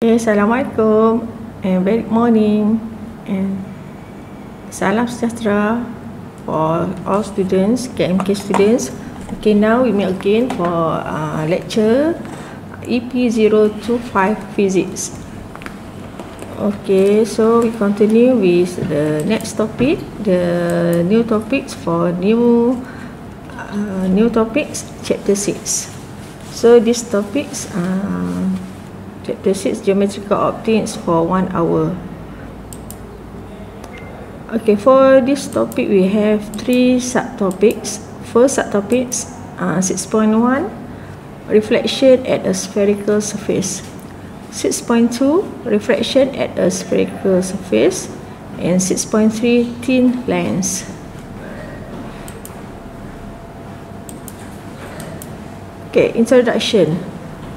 Okay, Assalamualaikum and very good morning and salam sejahtera for all students, KMK students. Okay, now we meet again for lecture EP025 Physics. Okay, so we continue with the next topic, the new topics for new topics, chapter 6. So these topics Chapter 6, Geometrical Optics for 1 hour. Okay, for this topic we have 3 subtopics. First subtopic 6.1, Reflection at a spherical surface. 6.2, Reflection at a spherical surface. And 6.3, Thin lens. Okay, introduction.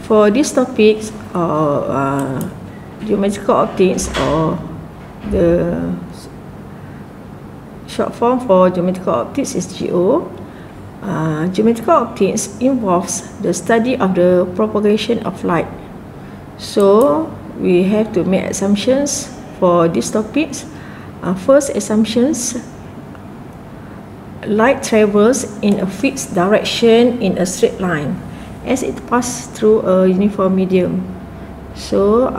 For these topics, geometrical optics, or the short form for geometrical optics is GO. Geometrical optics involves the study of the propagation of light. So we have to make assumptions for these topics. First assumptions: light travels in a fixed direction in a straight line as it passes through a uniform medium. So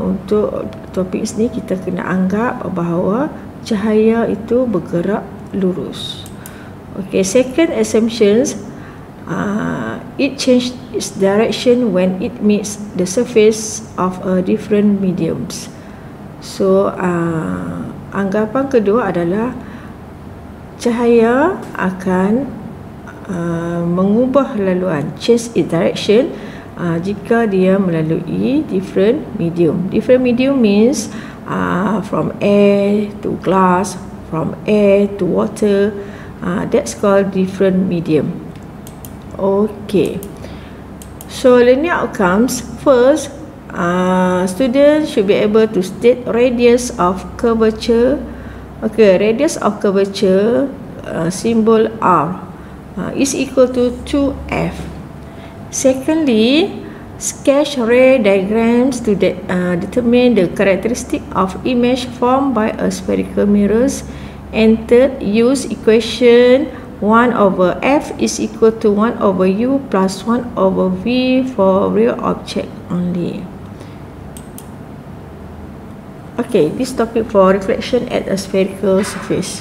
untuk topik ini kita kena anggap bahawa cahaya itu bergerak lurus. Okay, second assumptions, it changes its direction when it meets the surface of a different mediums. So anggapan kedua adalah cahaya akan mengubah laluan, change its direction, jika dia melalui different medium. Different medium means from air to glass, from air to water. That's called different medium. Okay, so learning outcomes. First, students should be able to state radius of curvature. Okay, radius of curvature, symbol R, is equal to 2f. Secondly, sketch ray diagrams to determine the characteristic of image formed by a spherical mirrors. And third, use equation 1 over f is equal to 1 over u plus 1 over v for real object only. Okay, this topic for reflection at a spherical surface.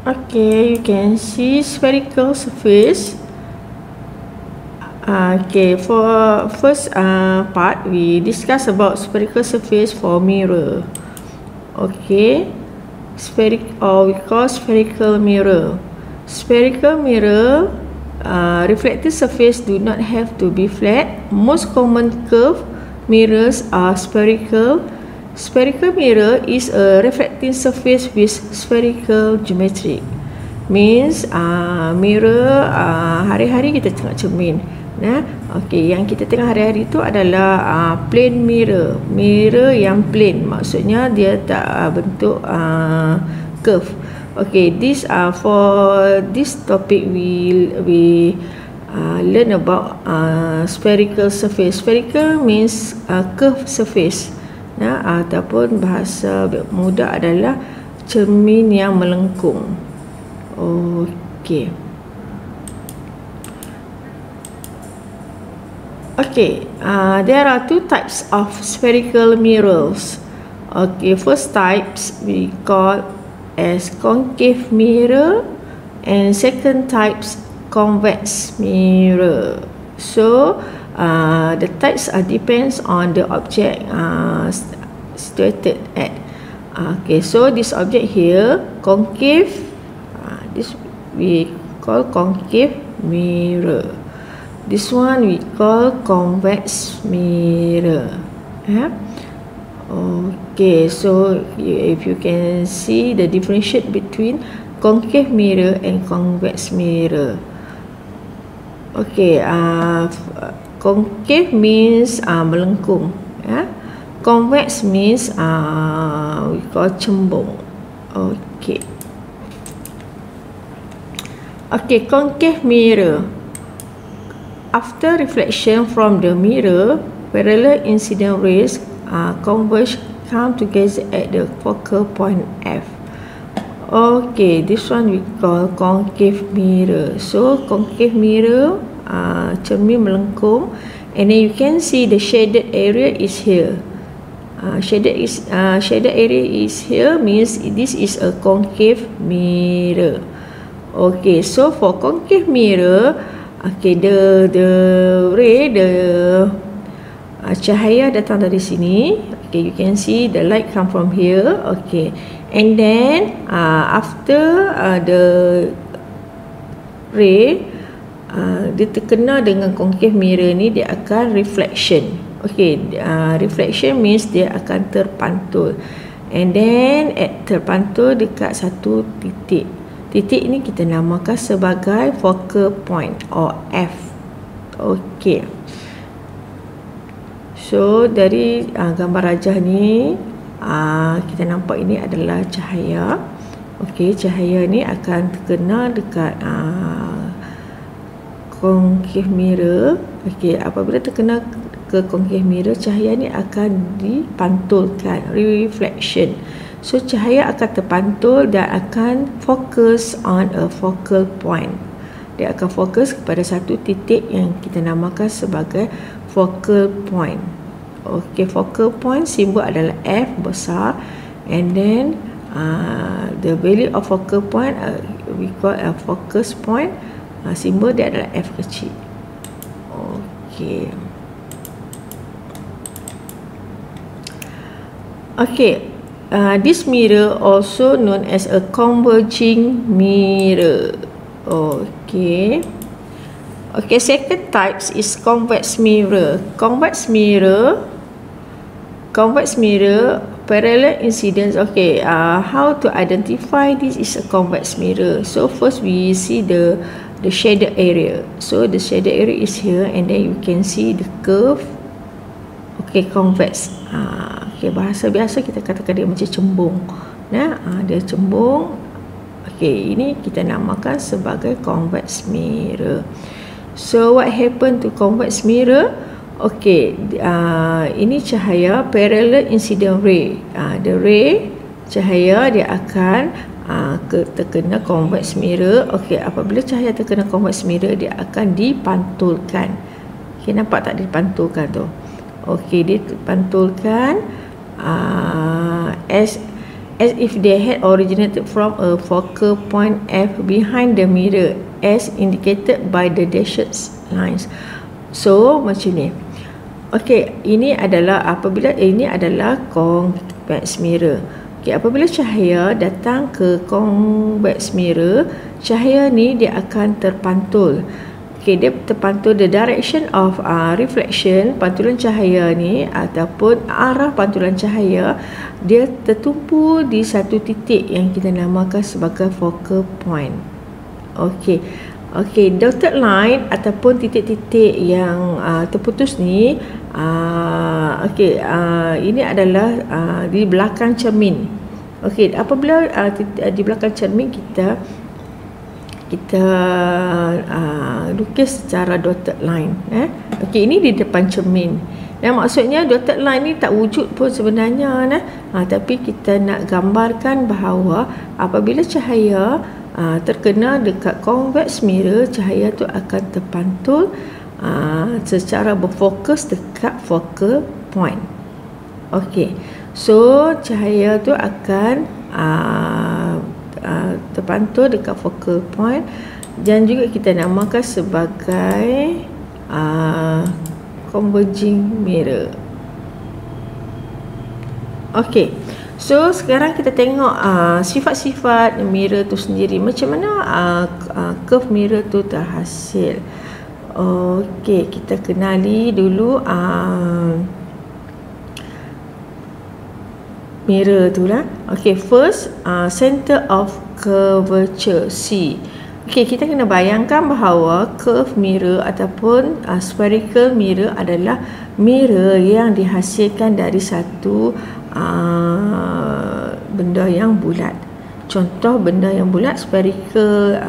Okay, you can see spherical surface. Okay, for first part we discuss about spherical surface for mirror. Okay, we call spherical mirror. Spherical mirror, reflective surface do not have to be flat. Most common curved mirrors are spherical. Spherical mirror is a reflecting surface with spherical geometry. Means mirror hari-hari kita tengok cermin. Okay, yang kita tengok hari-hari itu adalah plane mirror. Mirror yang plane, maksudnya dia tak bentuk curve. Okay, this for this topic we learn about spherical surface. Spherical means curved surface. Ataupun bahasa mudah adalah cermin yang melengkung. Okay. Okay, there are 2 types of spherical mirrors. Okay, first types we call as concave mirror, and second types convex mirror. So the types depends on the object situated at. Okay, so this object here, concave, this we call concave mirror. This one we call convex mirror. Okay, so if you can see the differentiate between concave mirror and convex mirror. Okay, concave means melengkung. Convex means we call cembung. Okay. Okay, concave mirror. After reflection from the mirror, parallel incident rays converge, come together at the focal point F. Okay, this one we call concave mirror. So concave mirror, cermin melengkung, and then you can see the shaded area is here. Shaded area is here, means this is a concave mirror. Okay, so for concave mirror, okay, the ray, cahaya datang dari sini. Okay, you can see the light come from here. Okay, and then after the ray, dia terkena dengan concave mirror ni, dia akan reflection. Okay, reflection means dia akan terpantul, and then terpantul dekat satu titik. Titik ni kita namakan sebagai focal point or F. Okay. So dari gambar rajah ni, kita nampak ini adalah cahaya. Okay, cahaya ni akan terkena dekat concave mirror. Okay, apabila terkena ke concave mirror, cahaya ni akan dipantulkan, reflection. So cahaya akan terpantul dan akan fokus on a focal point. Dia akan fokus kepada satu titik yang kita namakan sebagai focal point. Okay, focal point simbol adalah F besar, and then the value of focal point we call a focus point. Simbol dia adalah F kecil. Okay. Okay. This mirror also known as a converging mirror. Okay. Okay, second types is convex mirror. Convex mirror, parallel incidence. Okay, how to identify this is a convex mirror? So first we see the shaded area. So the shaded area is here, and then you can see the curve. Okay, convex. Okay, bahasa biasa kita katakan dia macam cembung. Nah, dia cembung. Okay, ini kita namakan sebagai convex mirror. So what happen to convex mirror? Okay, ini cahaya parallel incident ray. The ray cahaya dia akan terkena convex mirror. Okay, apabila cahaya terkena convex mirror, dia akan dipantulkan. Okay, nampak tak dipantulkan tu? Okay, dipantulkan as if they had originated from a focal point F behind the mirror, as indicated by the dashed lines. So macam ni. Okay, ini adalah convex mirror. Okay, apabila cahaya datang ke convex mirror, cahaya ni dia akan terpantul. Okay, dia terpantul, the direction of reflection, pantulan cahaya ni ataupun arah pantulan cahaya, dia tertumpu di satu titik yang kita namakan sebagai focal point. Okay. Okay, dotted line ataupun titik-titik yang terputus ni, ini adalah di belakang cermin. Okay, apabila di belakang cermin kita lukis secara dotted line. Okay, ini di depan cermin. Maksudnya dotted line ni tak wujud pun sebenarnya, tapi kita nak gambarkan bahawa apabila cahaya terkena dekat convex mirror, cahaya tu akan terpantul secara berfokus dekat focal point. Okay, so cahaya tu akan terpantul dekat focal point, dan juga kita namakan sebagai converging mirror. Okay, so sekarang kita tengok sifat-sifat mirror tu sendiri, macam mana curve mirror tu terhasil. Okay, kita kenali dulu mirror tu lah. Okay, first center of curvature C. Okay, kita kena bayangkan bahawa curve mirror ataupun spherical mirror adalah mirror yang dihasilkan dari satu benda yang bulat. Contoh benda yang bulat, spherical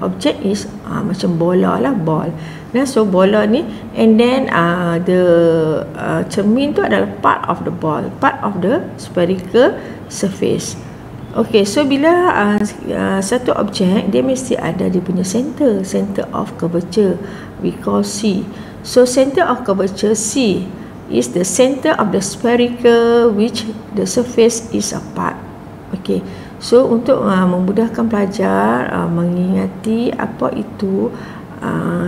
object is macam bola lah, ball. Nah, so bola ni, and then the cermin tu adalah part of the ball, part of the spherical surface. Okay, so bila satu objek, dia mesti ada dia punya center of curvature, we call C. So center of curvature C is the center of the spherical which the surface is apart. Okay, so untuk memudahkan pelajar mengingati apa itu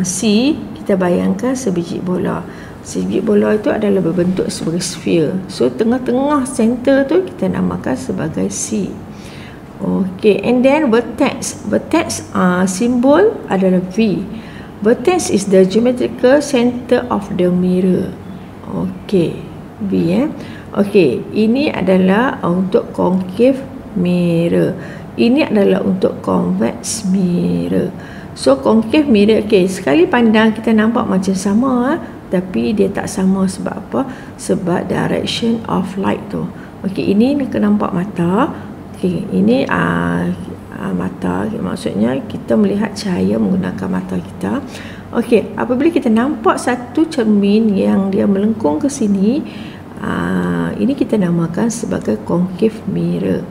C, kita bayangkan sebiji bola. Sebiji bola itu adalah berbentuk sebagai sphere. So tengah-tengah center tu kita namakan sebagai C. Okay, and then vertex simbol adalah V. Vertex is the geometrical center of the mirror. Okay, V okay, ini adalah untuk concave mirror. Ini adalah untuk convex mirror. So concave mirror, okay, sekali pandang kita nampak macam sama, tapi dia tak sama. Sebab apa? Sebab direction of light tu. Okay, ini nak nampak mata. Okay, ini mata, maksudnya kita melihat cahaya menggunakan mata kita. Okey, apabila kita nampak satu cermin yang dia melengkung ke sini, ini kita namakan sebagai concave mirror.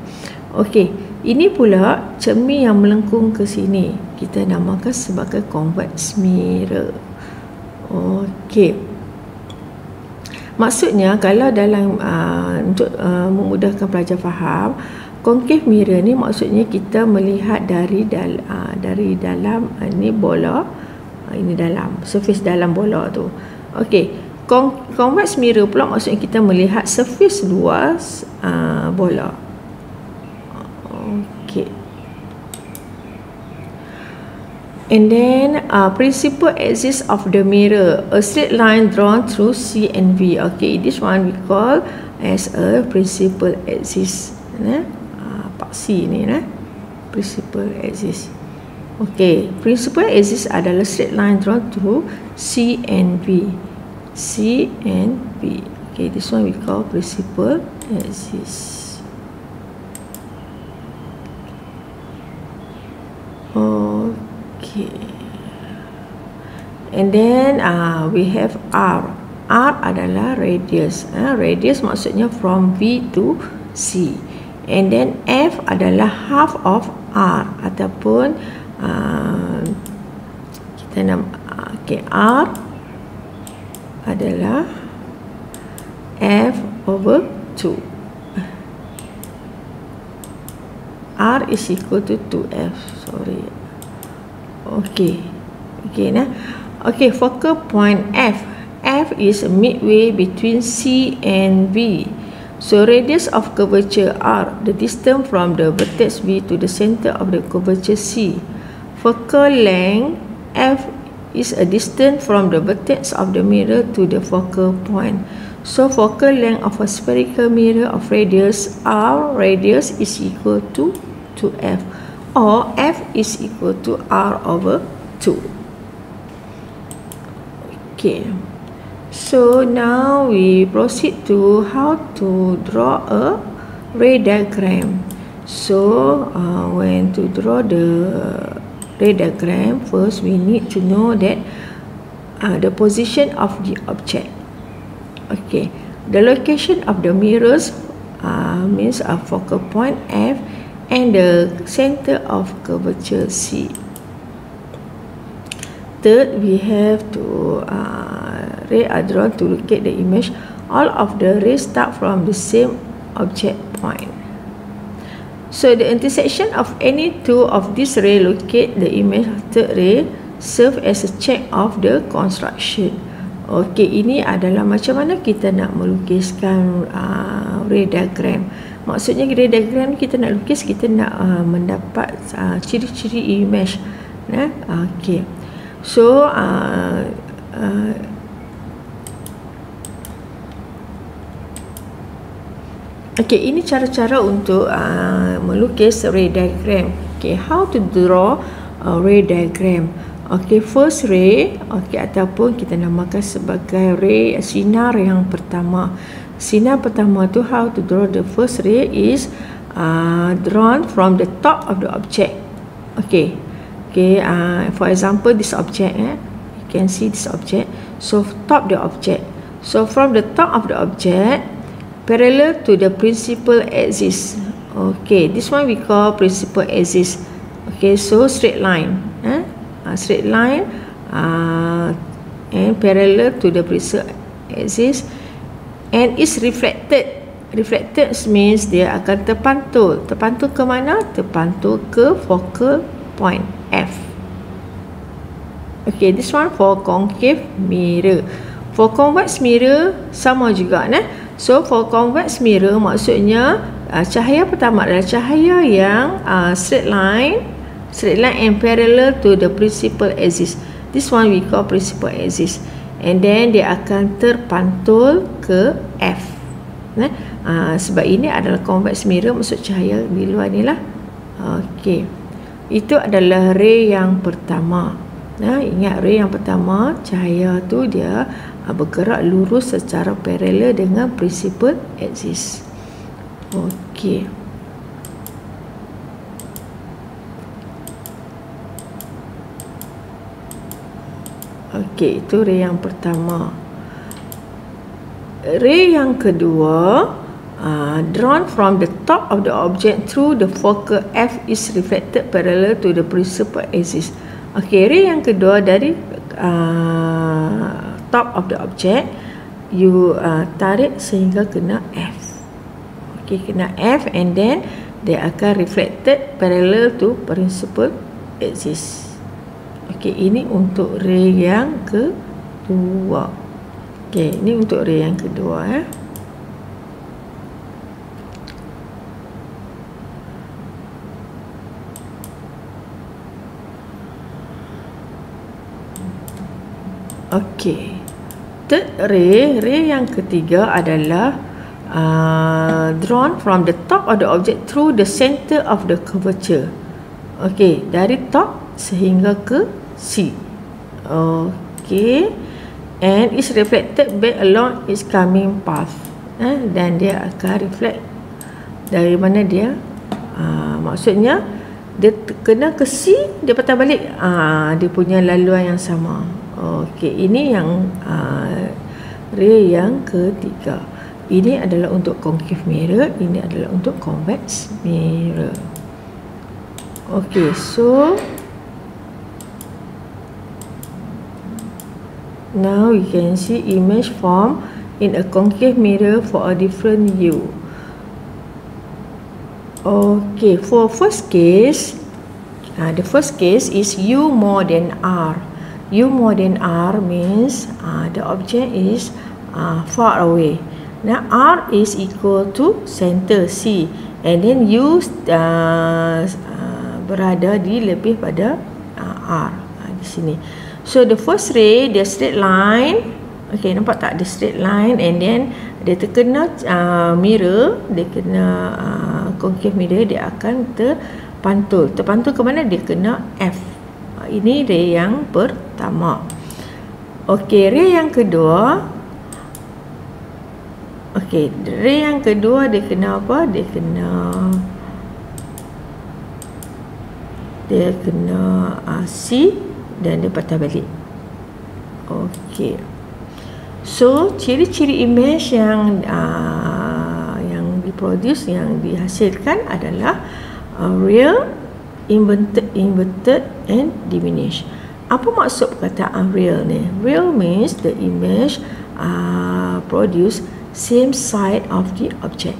Okey, ini pula cermin yang melengkung ke sini, kita namakan sebagai convex mirror. Okey. Maksudnya kalau dalam untuk memudahkan pelajar faham, concave mirror ni maksudnya kita melihat dari dalam ni bola. Ini dalam surface dalam bola tu. Okey, convex mirror pula maksudnya kita melihat surface luas bola. Okey. And then principal axis of the mirror, a straight line drawn through C and V. Okay, this one we call as a principal axis. Pak C ni, principal axis. Okay, principal axis adalah straight line drawn through C and V. C and V. Okay, this one we call principal axis. Okay. And then we have R. R adalah radius. Radius maksudnya from V to C. And then F adalah half of R ataupun kita okay, R adalah F over 2. R is equal to 2F. Sorry. Okay. Okay, nah. Okay, focal point F. F is midway between C and V. So radius of curvature R, the distance from the vertex V to the center of the curvature C. Focal length F is a distance from the vertex of the mirror to the focal point. So focal length of a spherical mirror of radius R, radius is equal to F, or F is equal to R over 2. Okay. So now we proceed to how to draw a ray diagram. So when to draw the ray diagram, first we need to know that the position of the object. Okay, the location of the mirrors means a focal point F and the center of curvature C. Third, we have to rays are drawn to locate the image. All of the rays start from the same object point. So the intersection of any two of these rays locate the image of third ray serve as a check of the construction. Okey, ini adalah macam mana kita nak melukiskan ray diagram. Maksudnya ray diagram kita nak lukis, kita nak mendapat ciri-ciri image. Okey. So okey, ini cara-cara untuk melukis ray diagram. Okay, how to draw a ray diagram. Okay, first ray, okay, ataupun kita namakan sebagai ray sinar yang pertama. Sinar pertama tu, how to draw the first ray is drawn from the top of the object. Okay, Okay, for example, this object, you can see this object. So top the object. So from the top of the object, parallel to the principal axis. Okay, this one we call principal axis. Okay, so straight line, straight line, and parallel to the principal axis, and is reflected. Reflected means dia akan terpantul. Terpantul ke mana? Terpantul ke focal point F. Okay, this one for concave mirror. For convex mirror sama juga, So for convex mirror maksudnya cahaya pertama adalah cahaya yang straight line and parallel to the principal axis. This one we call principal axis. And then dia akan terpantul ke F. Sebab ini adalah convex mirror, maksud cahaya di luar ni lah. Okey, itu adalah ray yang pertama. Ingat ray yang pertama, cahaya tu dia bergerak lurus secara paralel dengan principal axis. Okey. Okey, itu ray yang pertama. Ray yang kedua, drawn from the top of the object through the focal F is reflected parallel to the principal axis. Okay, ray yang kedua dari top of the object, you tarik sehingga kena F. Okay, kena F, and then dia akan reflected parallel to principal axis. Okay, ini untuk ray yang kedua. Okay, ini untuk ray yang kedua. Okey, third ray yang ketiga adalah drawn from the top of the object through the center of the curvature. Okey, dari top sehingga ke C. Okey, and is reflected back along its coming path. Dan dia akan reflect dari mana dia. Maksudnya dia kena ke C, dia patah balik dia punya laluan yang sama. Okey, ini yang ray yang ketiga. Ini adalah untuk concave mirror, ini adalah untuk convex mirror. Okey, so now you can see image form in a concave mirror for a different hue. Okay, for first case, the first case is U more than R. U more than R means the object is far away. Now R is equal to center C, and then U berada di lebih pada R di sini. So the first ray, the straight line. Okay, nampak tak? The straight line, and then dia terkena mirror, dia kena concave mirror, dia akan terpantul. Terpantul ke mana? Dia kena F. Ini ray yang pertama. Okay, ray yang kedua. Okay, ray yang kedua dia kena apa? Dia kena C, dan dia patah balik. Okay. So, ciri-ciri image yang diproduce, yang dihasilkan adalah real, inverted and diminished. Apa maksud perkataan real ni? Real means the image produce same side of the object.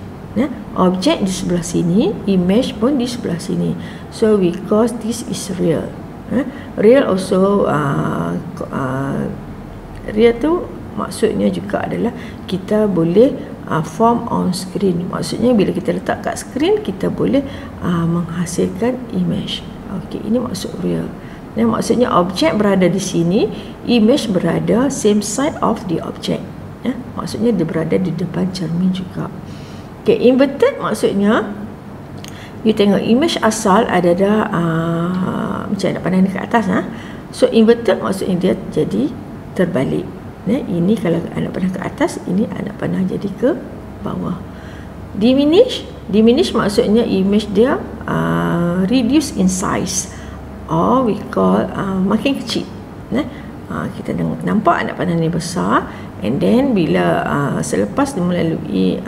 Object di sebelah sini, image pun di sebelah sini. So because this is real. Real also real tu maksudnya juga adalah kita boleh form on screen. Maksudnya bila kita letak kat screen, kita boleh menghasilkan image. Okey, ini maksud real. Dan maksudnya objek berada di sini, image berada same side of the object. Maksudnya dia berada di depan cermin juga. Okey, inverted maksudnya you tengok image asal ada macam nak pandang dekat atas. So inverted maksudnya dia jadi terbalik. Ini kalau anak panah ke atas, ini anak panah jadi ke bawah. Diminish maksudnya image dia reduce in size. or we call makin kecil. Kita nampak anak panah ni besar, and then bila selepas dia melalui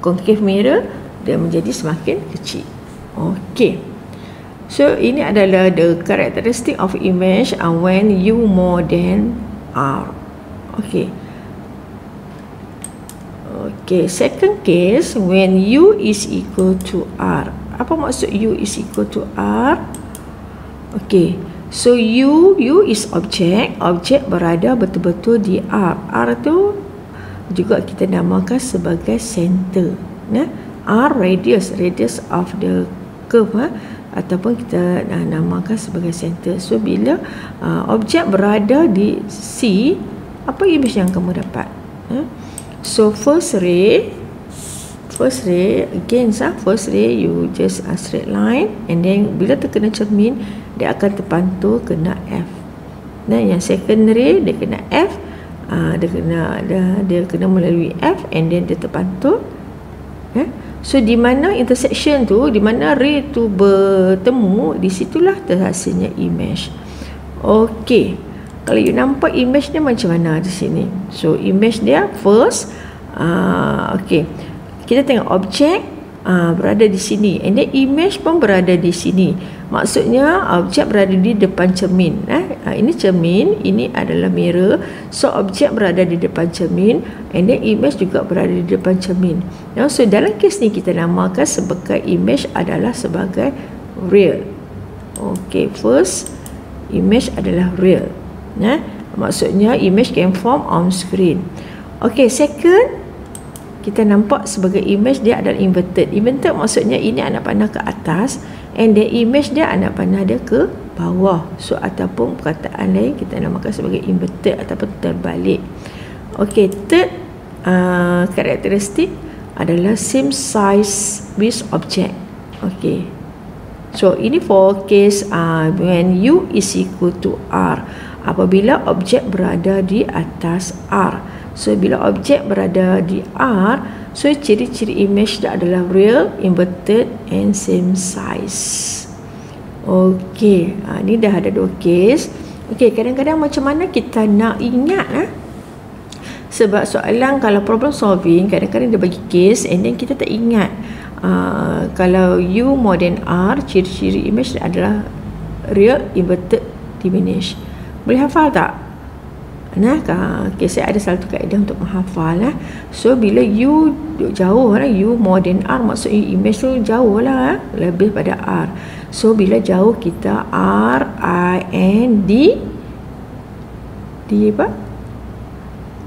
concave mirror, dia menjadi semakin kecil. Okey. So ini adalah the characteristic of image when U more than R. Okey. Okay, second case, when U is equal to R. Apa maksud U is equal to R? Okay, so U is object berada betul-betul di R. R tu juga kita namakan sebagai center. R radius of the curve, ataupun kita namakan sebagai center. So bila objek berada di C, apa image yang kamu dapat? So first ray again, first ray you just a straight line, and then bila terkena cermin dia akan terpantul kena F. Yang second ray dia kena F, dia kena melalui F, and then dia terpantul. So di mana intersection tu, di mana ray tu bertemu, di situlah terhasilnya image. Okey. Kalau you nampak image dia macam mana di sini. So image dia first, okey. Kita tengok objek berada di sini, and then image pun berada di sini. Maksudnya objek berada di depan cermin. Ini cermin, ini adalah mirror. So objek berada di depan cermin, and then image juga berada di depan cermin. So dalam kes ni kita namakan sebagai image adalah sebagai real. Okey, first image adalah real. Maksudnya image can form on screen. Okey, second kita nampak sebagai image dia adalah inverted. Inverted maksudnya ini anak panah ke atas, and the image dia anak panah dia ke bawah. So ataupun perkataan lain kita namakan sebagai inverted ataupun terbalik. Okey, third karakteristik adalah same size with object. Okey. So ini for case when U is equal to R, apabila objek berada di atas R. So bila objek berada di R, so ciri-ciri image dia adalah real, inverted and same size. Okey, ni dah ada 2 case. Okey, kadang-kadang macam mana kita nak ingat sebab soalan kalau problem solving kadang-kadang dia bagi case, and then kita tak ingat. Kalau U more than R, ciri-ciri image adalah real, inverted, diminish. Boleh hafal tak? Okay, saya ada satu kaedah untuk menghafal. So bila U jauh U more than R, maksudnya image tu jauh lebih pada R. So bila jauh kita R, I, N, D apa?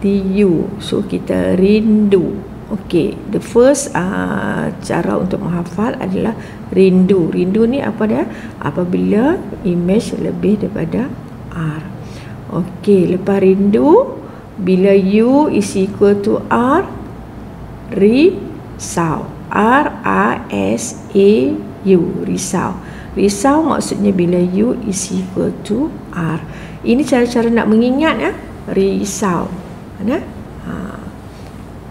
DU. So kita rindu. Okey, the first cara untuk menghafal adalah rindu. Rindu ni apa dia? Apabila image lebih daripada R. Okey, lepas rindu, bila U is equal to R, risau. R-I-S-A-U, risau. Risau maksudnya bila U is equal to R. Ini cara-cara nak mengingat risau.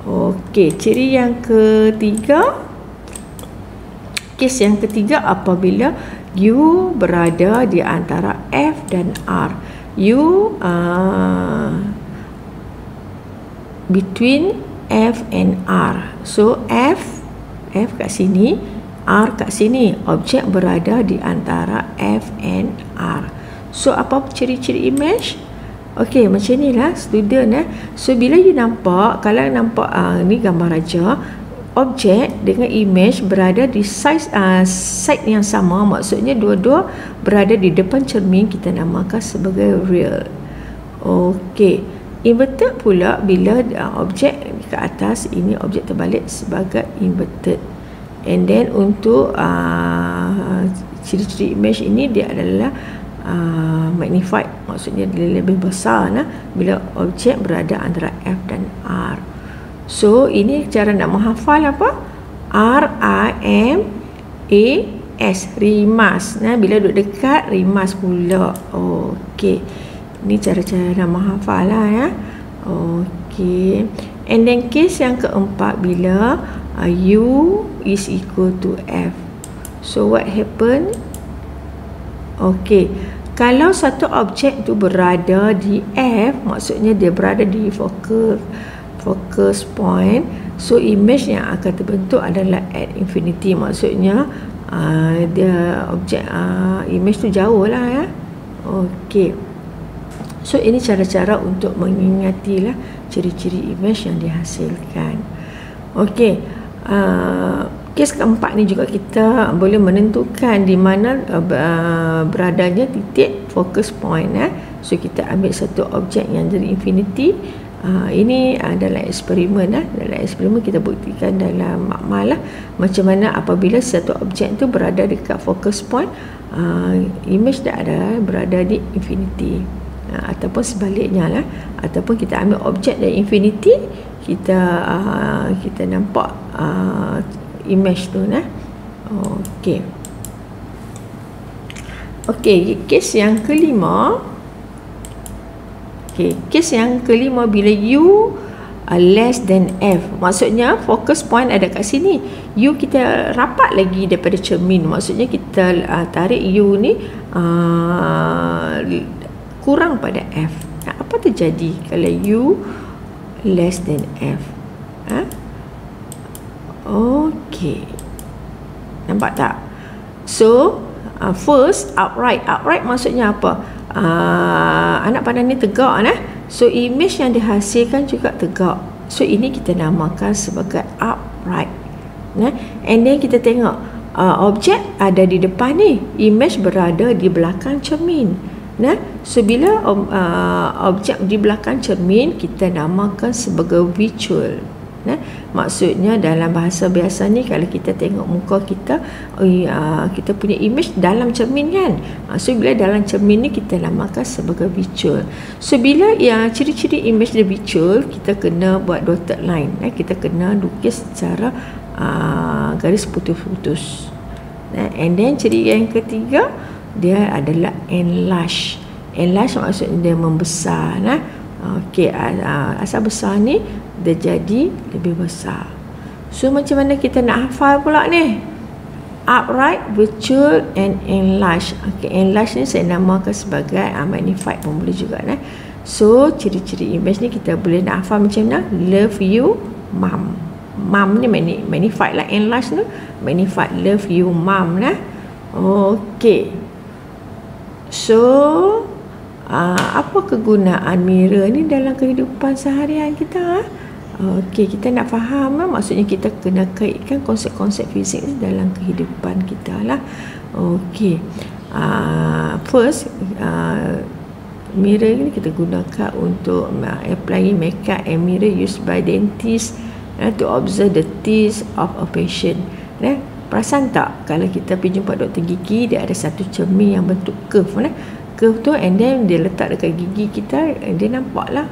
Okey, ciri yang ketiga, kes yang ketiga apabila U berada di antara F dan R. U between F and R. So F kat sini, R kat sini. Objek berada di antara F and R. So apa ciri-ciri image? Okey, macam inilah student. So bila you nampak, kalau nampak ni gambar raja, objek dengan image berada di side yang sama, maksudnya dua-dua berada di depan cermin, kita namakan sebagai real. Okey, inverted pula bila objek ke atas, ini objek terbalik sebagai inverted. And then untuk ciri-ciri image ini dia adalah magnified, maksudnya dia lebih besar bila objek berada antara F dan R. So ini cara nak menghafal apa? R-I-M-A-S, rimas. Bila duduk dekat, rimas pula. Okey, ini cara-cara nak menghafal Okey, and then case yang keempat bila U is equal to F. So what happen? Okey, kalau satu objek tu berada di F, maksudnya dia berada di focus point, so image yang akan terbentuk adalah at infinity. Maksudnya dia objek image tu jauh lah ya. Okey, so ini cara-cara untuk mengingatilah ciri-ciri image yang dihasilkan. Okey, kes keempat ni juga kita boleh menentukan di mana beradanya titik focus point. So kita ambil satu objek yang dari infinity. Ini adalah eksperimen. Dalam eksperimen kita buktikan dalam makmal lah, macam mana apabila satu objek tu berada dekat focus point, image dah ada berada di infinity, ataupun sebaliknya lah, ataupun kita ambil objek dari infinity, kita nampak image tu nah. Okey. Okey, kes yang kelima. Okey, kes yang kelima bila U less than F. Maksudnya fokus point ada kat sini. U kita rapat lagi daripada cermin. Maksudnya kita tarik U ni kurang pada F. Apa terjadi kalau U less than F? Okey. Nampak tak? So, first upright. Upright maksudnya apa? Anak panah ni tegak nah. So image yang dihasilkan juga tegak. So ini kita namakan sebagai upright. Nah, and then kita tengok objek ada di depan ni, image berada di belakang cermin. Nah, so bila objek di belakang cermin kita namakan sebagai visual. Nah, maksudnya dalam bahasa biasa ni kalau kita tengok muka kita, kita punya image dalam cermin kan. So bila dalam cermin ni kita namakan sebagai visual. So bila ciri-ciri image dia visual, kita kena buat dotted line. Kita kena lukis secara garis putus-putus. And then ciri yang ketiga dia adalah enlarge. Enlarge maksudnya dia membesar. Okey, asal besar ni dia jadi lebih besar. So macam mana kita nak hafal pula ni? Upright, virtual and enlarge. Okey, enlarge ni saya namakan sebagai magnified pun boleh juga nah. So ciri-ciri image ni kita boleh nak hafal macam mana? Love you mom. Mom ni magnified lah, enlarge ni magnified. Love you mom nah. Okey. So apa kegunaan mirror ni dalam kehidupan seharian kita? Okey, kita nak faham maksudnya kita kena kaitkan konsep-konsep fizik dalam kehidupan kita lah. Okey, first mirror ni kita gunakan untuk applying makeup, and mirror used by dentists to observe the teeth of a patient. Perasan tak kalau kita pergi jumpa doktor gigi, dia ada satu cermin yang bentuk curve curve tu, and then dia letak dekat gigi kita, dia nampaklah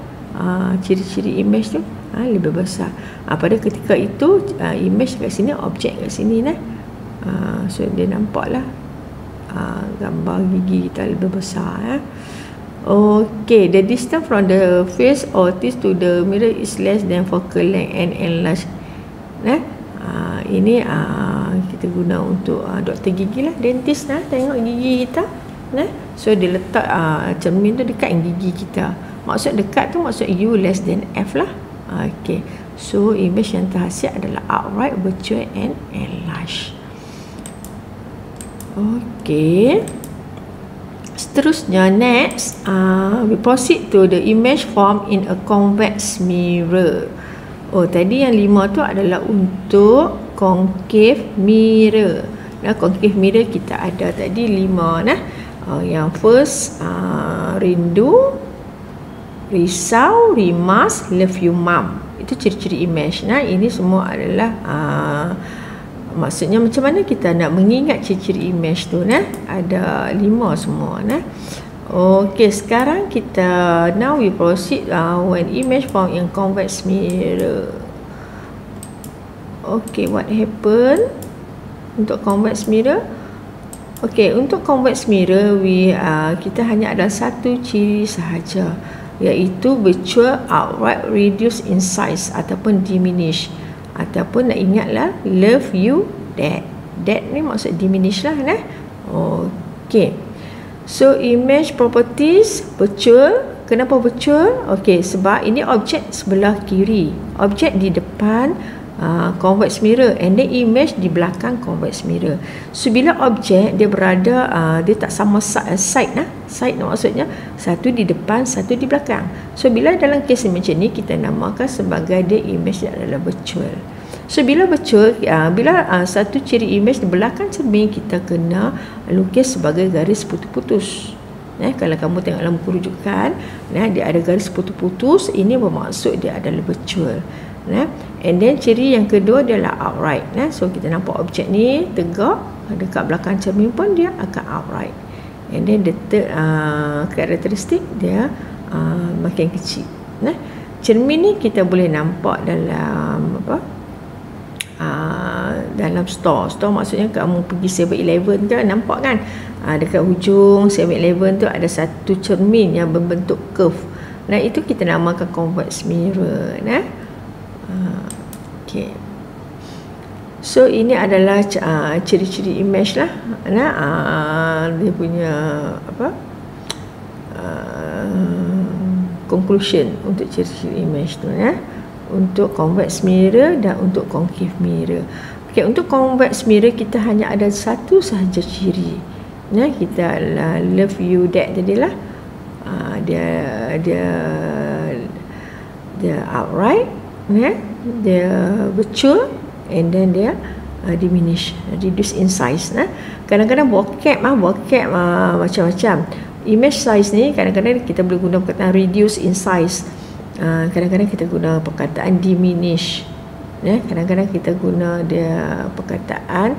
ciri-ciri image tu lebih besar. Pada ketika itu image kat sini, objek kat sini so dia nampaklah gambar gigi kita lebih besar. Okay, the distance from the face or teeth to the mirror is less than focal length and enlarge. Ini kita guna untuk doktor gigi lah, dentist tengok gigi kita. So dia letak cermin tu dekat gigi kita. Maksud dekat tu maksud U less than F lah. Okay, so image yang terhasil adalah upright, virtual and enlarge. Okay, seterusnya next we proceed to the image formed in a convex mirror. Tadi yang 5 tu adalah untuk concave mirror. Concave mirror kita ada tadi 5 yang first rindu, risau, rimas, love you mom. Itu ciri-ciri image. Ini semua adalah maksudnya macam mana kita nak mengingat ciri-ciri image tu. Ada 5 semua. Okay, sekarang kita now we proceed when image formed in convex mirror. Okay, what happen untuk convex mirror? Okay, untuk convex mirror kita hanya ada satu ciri sahaja, iaitu virtual, outright, reduce in size ataupun diminish. Ataupun nak ingatlah love you dad. Dad ni maksud diminish lah. Okay, So image properties virtual. Kenapa virtual? Okey, sebab ini objek sebelah kiri, objek di depan convex mirror, and then image di belakang convex mirror. So bila objek dia berada dia tak sama side maksudnya satu di depan, satu di belakang. So bila dalam kes macam ni kita namakan sebagai dia image adalah virtual. So bila virtual, bila satu ciri image di belakang cermin kita kena lukis sebagai garis putus-putus. Kalau kamu tengok dalam buku rujukan, dia ada garis putus-putus, ini bermaksud dia adalah virtual. And then ciri yang kedua adalah outright. So kita nampak objek ni tegak, dekat belakang cermin pun dia akan outright. And then the third karakteristik dia makin kecil. Cermin ni kita boleh nampak dalam dalam store maksudnya kamu pergi 7-Eleven tu nampak kan, dekat hujung 7-Eleven tu ada satu cermin yang berbentuk curve. Itu kita namakan convex mirror. Okay. So ini adalah ciri-ciri image lah. Dia punya conclusion untuk ciri-ciri image tu untuk convex mirror dan untuk concave mirror. Okay, untuk convex mirror kita hanya ada satu sahaja ciri. Kita love you that tadilah. Dia outright, dia virtual, and then dia diminish, reduce in size. Kadang-kadang vocab macam-macam. Image size ni kadang-kadang kita boleh guna perkataan reduce in size. Kadang-kadang kita guna perkataan diminish. Kadang-kadang kita guna dia perkataan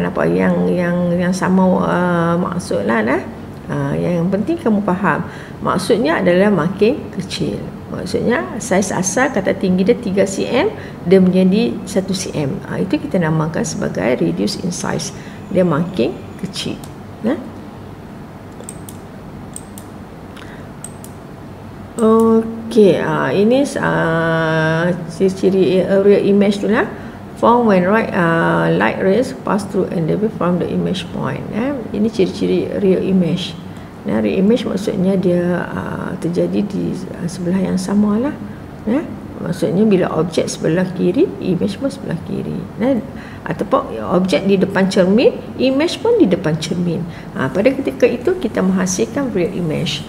apa yang sama maksudlah. Yang penting kamu faham maksudnya adalah makin kecil. Maksudnya saiz asal kata tinggi dia 3 cm, dia menjadi 1 cm. Itu kita namakan sebagai reduce in size. Dia makin kecil. Okey, ini ciri-ciri real image tu lah. Form when light rays pass through and debris from the image point. Ini ciri-ciri real image. Real image maksudnya dia terjadi di sebelah yang sama lah. Maksudnya bila objek sebelah kiri, image pun sebelah kiri. Ataupun objek di depan cermin, image pun di depan cermin. Pada ketika itu kita menghasilkan real image.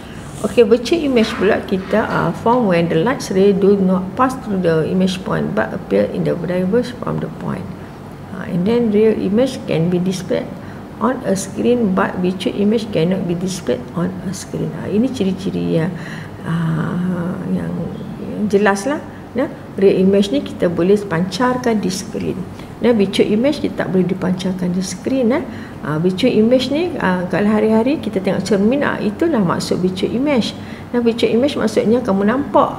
Okay, virtual image pula kita form when the light ray do not pass through the image point but appear in the diverge from the point. And then real image can be displayed on a screen but virtual image cannot be displayed on a screen. Ini ciri-ciri yang jelas lah. Real image ni kita boleh pancarkan di screen. Virtual image kita tak boleh dipancarkan di screen. Virtual image ni kalau hari-hari kita tengok cermin, itulah maksud virtual image. Virtual image maksudnya kamu nampak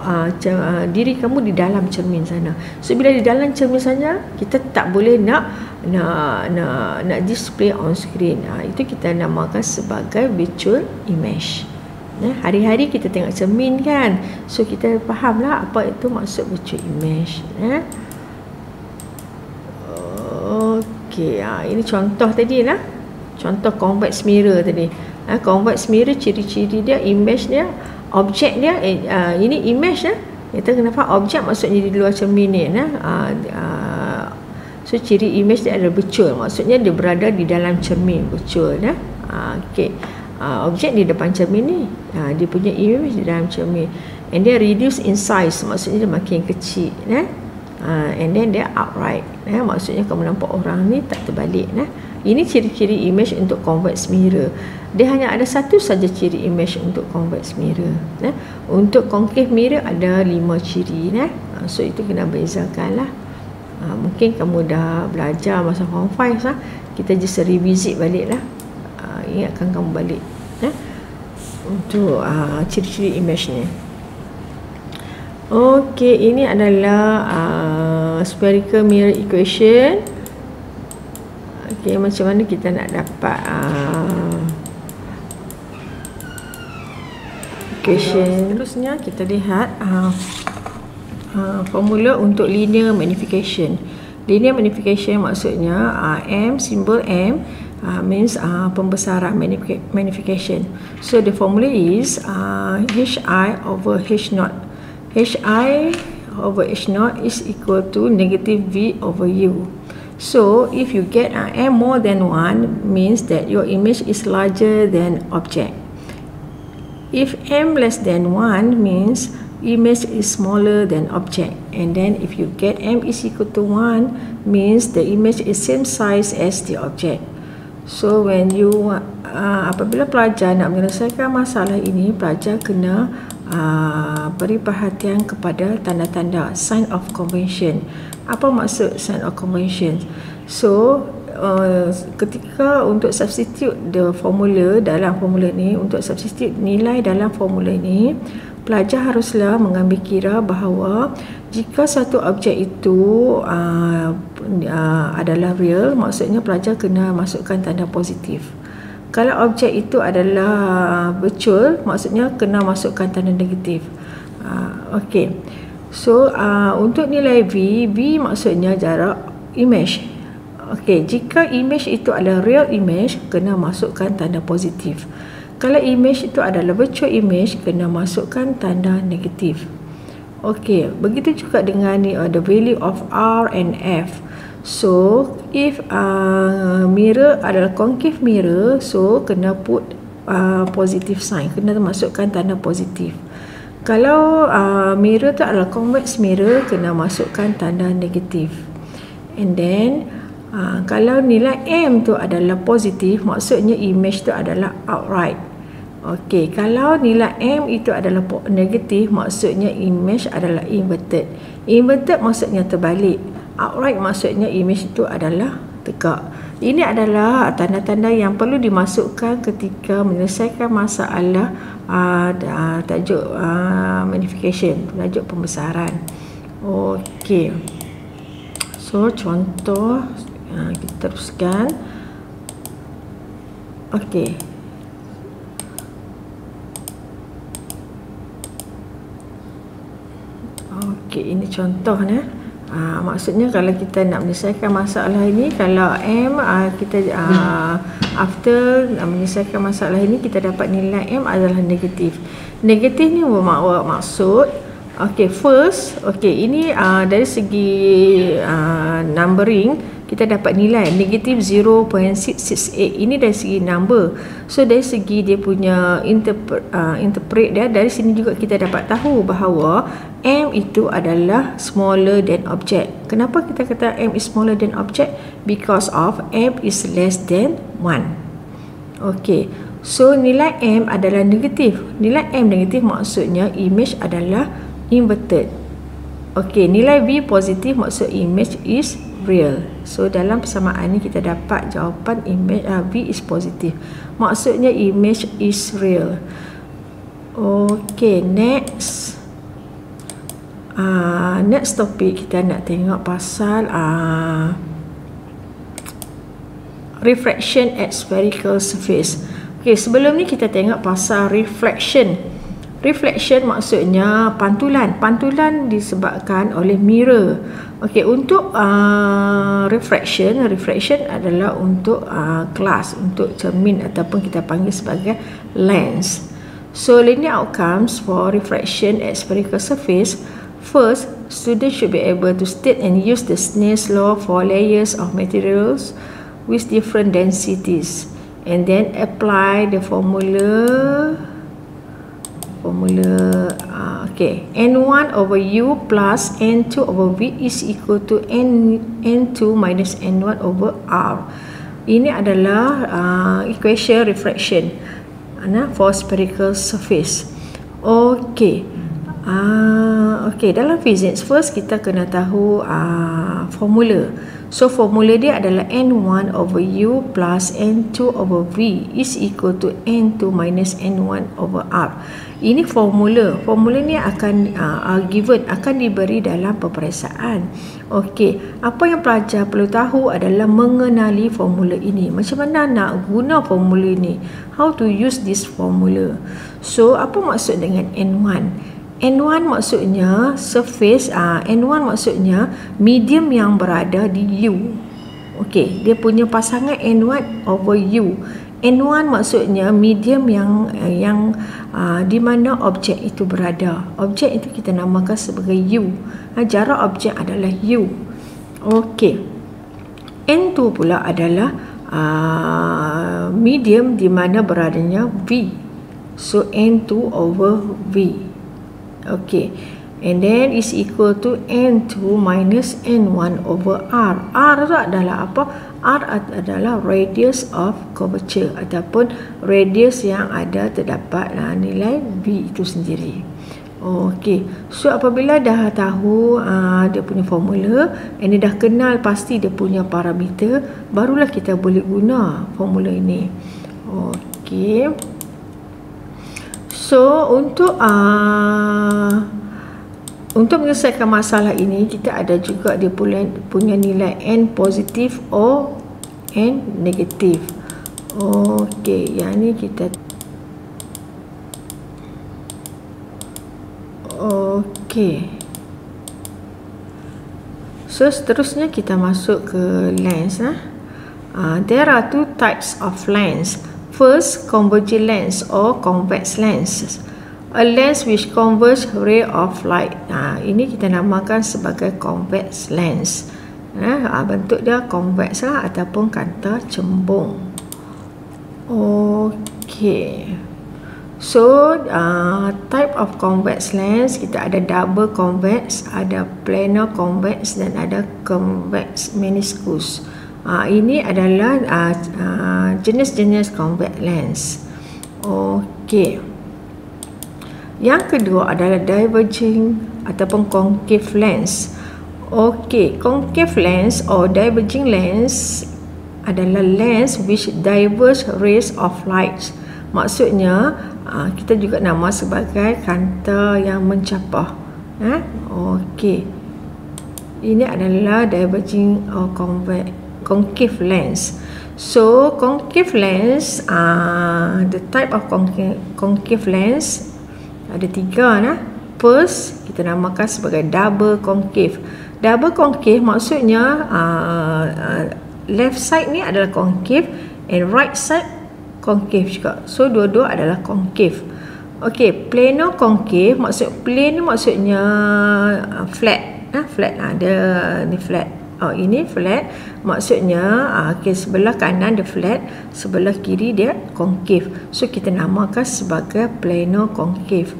diri kamu di dalam cermin sana. So bila di dalam cermin sana, kita tak boleh nak display on screen. Itu kita namakan sebagai virtual image. Hari-hari kita tengok cermin kan, so kita fahamlah apa itu maksud virtual image. Okey, ini contoh tadi lah, contoh convex mirror tadi. Convex mirror ciri-ciri dia, image dia, objek dia, ini image kita kena faham objek maksudnya di luar cermin ni. So ciri image dia adalah virtual, maksudnya dia berada di dalam cermin, virtual. Okey. Objek di depan cermin ni, dia punya image di dalam cermin, and dia reduce in size, maksudnya dia makin kecil. And then dia outright, maksudnya kamu nampak orang ni tak terbalik. Ini ciri-ciri image untuk convex mirror. Dia hanya ada satu saja ciri image untuk convex mirror. Untuk concave mirror ada 5 ciri. So itu kena bezakan lah. Mungkin kamu dah belajar masa form 5 lah. Kita just revisit balik lah. Ingatkan kamu balik untuk ciri-ciri image ni. Okey, ini adalah spherical mirror equation. Okey, macam mana kita nak dapat equation. Seterusnya kita lihat formula untuk linear magnification. Linear magnification maksudnya M, simbol M, means pembesaran, magnification. So the formula is Hi over H0. Hi over H0 is equal to negative V over U. So if you get M more than 1, means that your image is larger than object. If M less than 1, means image is smaller than object. And then if you get M is equal to 1, means the image is same size as the object. So when you apabila pelajar nak menyelesaikan masalah ini, pelajar kena beri perhatian kepada tanda-tanda sign of convention. Apa maksud sign of convention? So ketika untuk substitute the formula dalam formula ni, untuk substitute nilai dalam formula ni, pelajar haruslah mengambil kira bahawa jika satu objek itu adalah real, maksudnya pelajar kena masukkan tanda positif. Kalau objek itu adalah virtual, maksudnya kena masukkan tanda negatif. Okey. So untuk nilai V maksudnya jarak image. Okey, jika image itu adalah real image, kena masukkan tanda positif. Kalau image itu adalah virtual image, kena masukkan tanda negatif. Okey, begitu juga dengan the value of R and F. So if mirror adalah concave mirror, so kena put positive sign, kena masukkan tanda positif. Kalau mirror tu adalah convex mirror, kena masukkan tanda negatif. And then kalau nilai M tu adalah positif, maksudnya image tu adalah outright. Okey, kalau nilai M itu adalah negatif, maksudnya image adalah inverted. Inverted maksudnya terbalik. Outright maksudnya image itu adalah tegak. Ini adalah tanda-tanda yang perlu dimasukkan ketika menyelesaikan masalah tajuk magnification, tajuk pembesaran. Okey. So contoh kita teruskan. Okey. Okey, ini contoh ni. Maksudnya kalau kita nak menyelesaikan masalah ini, kalau M kita after menyelesaikan masalah ini, kita dapat nilai M adalah negatif. Negatif ni bermaksud first, ini dari segi numbering kita dapat nilai negatif 0.668. Ini dari segi number. So dari segi dia punya interpret dia, dari sini juga kita dapat tahu bahawa M itu adalah smaller than object. Kenapa kita kata M is smaller than object? Because of M is less than 1. Okey. So nilai M adalah negatif. Nilai M negatif maksudnya image adalah inverted. Okey, nilai V positif maksud image is real. So dalam persamaan ni kita dapat jawapan image V is positif. Maksudnya image is real. Okey, next. Next topic kita nak tengok pasal refraction at spherical surface. Okey, sebelum ni kita tengok pasal reflection. Reflection maksudnya pantulan. Pantulan disebabkan oleh mirror. Okey, untuk refraction adalah untuk glass, untuk cermin ataupun kita panggil sebagai lens. So linear outcomes for refraction at spherical surface. First, students should be able to state and use the Snell's law for layers of materials with different densities, and then apply the formula. N1 over U plus N2 over V is equal to N2 minus N1 over R. Ini adalah equation refraction for spherical surface. Okey. Dalam physics, first kita kena tahu formula. So formula dia adalah N1 over U plus N2 over V is equal to N2 minus N1 over R. Ini formula. Formula ni akan given, akan diberi dalam peperiksaan. Okey, apa yang pelajar perlu tahu adalah mengenali formula ini. Macam mana nak guna formula ini? How to use this formula? So, apa maksud dengan N1? N1 maksudnya surface, N1 maksudnya medium yang berada di U. Okey, dia punya pasangan N1 over U. N1 maksudnya medium yang di mana objek itu berada. Objek itu kita namakan sebagai U. Jarak objek adalah U. Okey. N2 pula adalah medium di mana beradanya V. So N2 over V. Okey. And then is equal to N2 minus N1 over R. R itu adalah apa? R adalah radius of curvature ataupun radius yang ada terdapat nilai V itu sendiri. Okey. So apabila dah tahu dia punya formula, and dah kenal pasti dia punya parameter, barulah kita boleh guna formula ini. Okey. So untuk menyelesaikan masalah ini, kita ada juga dia punya nilai N positif or N negatif. Okey, yang ni kita okey. So seterusnya kita masuk ke lens. There are two types of lens. First, converging lens or convex lens. A lens which converge ray of light. Ini kita namakan sebagai convex lens. Bentuk dia convex lah ataupun kata cembung. Okey. So type of convex lens kita ada double convex, ada planar convex dan ada convex meniscus. Ini adalah jenis-jenis convex lens. Okey. Yang kedua adalah diverging ataupun concave lens. Okey, concave lens or diverging lens adalah lens which diverge rays of light. Maksudnya kita juga nama sebagai kanta yang mencapah. Okey. Ini adalah diverging or concave lens. So concave lens, the type of concave lens ada tiga. First, kita namakan sebagai double concave. Double concave maksudnya left side ni adalah concave and right side concave juga. So dua-dua adalah concave. Okey, planar concave plane ni maksudnya flat. Flat ada ni flat. Ini flat maksudnya sebelah kanan dia flat, sebelah kiri dia concave. So kita namakan sebagai planar concave.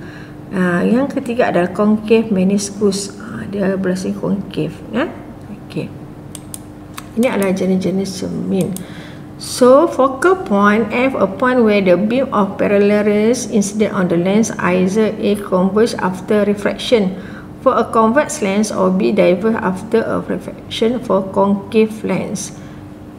Yang ketiga adalah concave meniscus. Dia belah sini concave. Okey. Ini adalah jenis-jenis cermin. So focal point F, a point where the beam of parallel rays incident on the lens either A converge after refraction for a convex lens or B diverge after a refraction for concave lens.